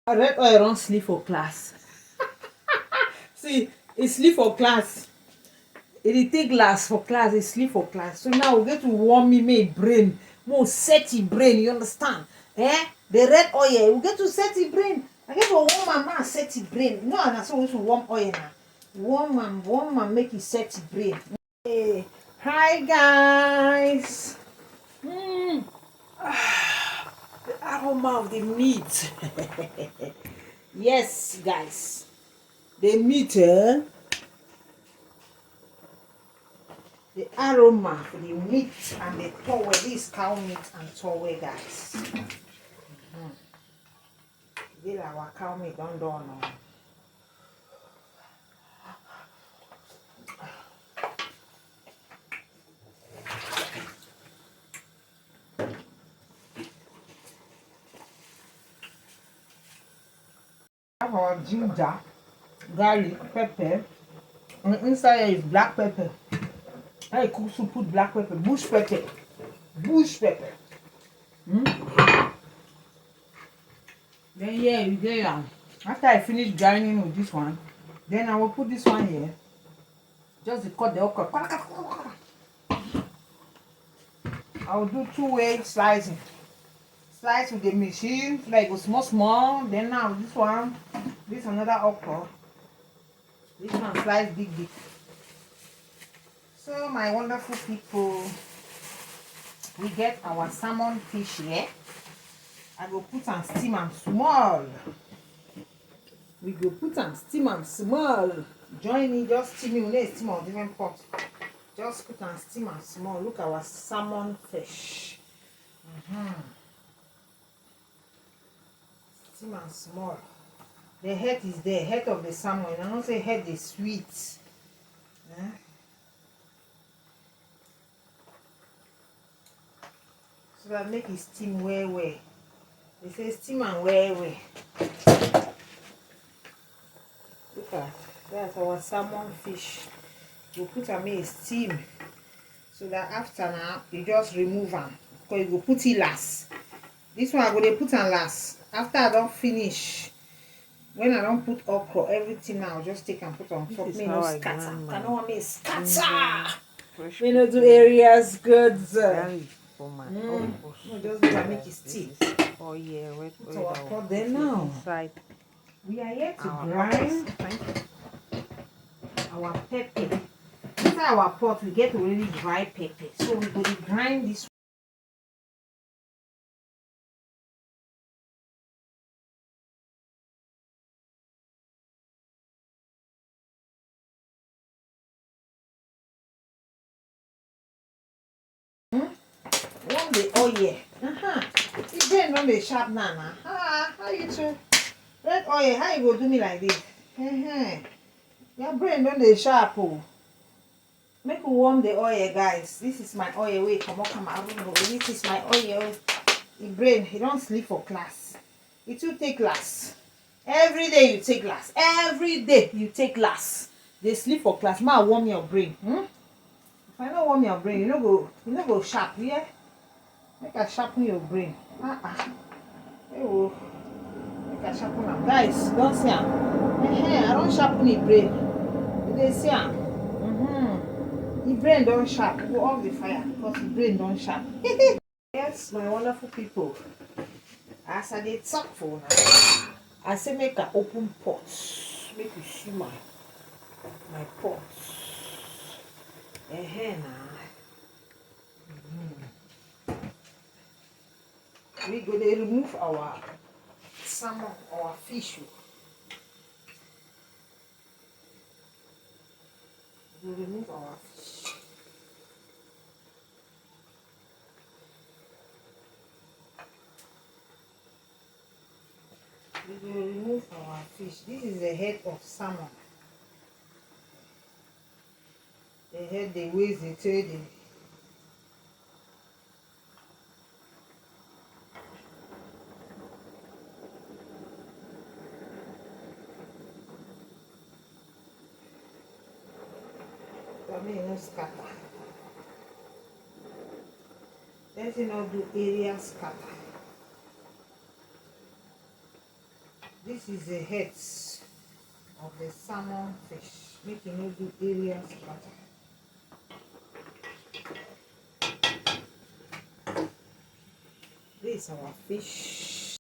Red oil don't sleep for class. See, it sleep for class. It take glass for class, it sleep for class. So now we get to warm me my brain. More set the brain, you understand? The red oil, we get to set the brain. I get to warm my man set the brain. No, and so we to warm oil now. Warm man, make it set the brain. Hey, hi guys. Mm. The aroma of the meat. Yes, guys. The meat, the aroma for the meat and the towel. This cow meat and towel, guys. This our cow meat don't do no. Have our ginger, garlic, pepper. And inside is black pepper. I cook soup, put black pepper, bush pepper. Bush pepper. Then yeah, you get after I finish grinding with this one, then I will put this one here. Just to cut the okra. I will do two-way slicing. Slice with the machine, like go small. Then now this another okra. This one slice big. So my wonderful people, we get our salmon fish here. I go put and steam am small. We go put and steam am small. Join me, just steam me. We need steam on different pot. Just put and steam am small. Look our salmon fish. Steam am small. The head is there, head of the salmon. I don't say head is sweet. So that make it steam well. They say steam and well. Look at that's our salmon fish. You put am in steam. So that after now you just remove them. Because you go put it last. This one I go dey put am last. After I don't finish. When I don't put okra, everything now just take and put on top. Me no scatter. I don't want me scatter. Me no do areas good. For my No, just do and make it stick. Oh yeah, wait. So I put there now. Inside We are here to grind our pepper. Inside our pot, we get already dry pepper. So we go to grind this. Warm the oil. The brain don't be sharp now. How you too? Red oil, how you go do me like this? Your brain don't be sharp. Oh. Make we warm the oil, guys. This is my oil. Wait, come on. This is my oil. The brain, he don't sleep for class. It will take class. Every day you take class. Every day you take class. They sleep for class. Ma warm your brain. If I don't warm your brain, you no go sharp, yeah? Make I sharpen your brain. Hey, make I sharpen am. Guys, don't see am. I don't sharpen the brain. They see am. The brain don't sharp. Go off the fire because the brain don't sharp. Yes, my wonderful people. As I dey talk for now, I say make I open pot. Make you see my pot. We go to remove our salmon, our fish. We remove our fish. We will remove our fish. This is the head of salmon. The head, the waist, the tail, the no scatter. Let's not do area scatter. This is the heads of the salmon fish. Make no do area scatter. This is our fish.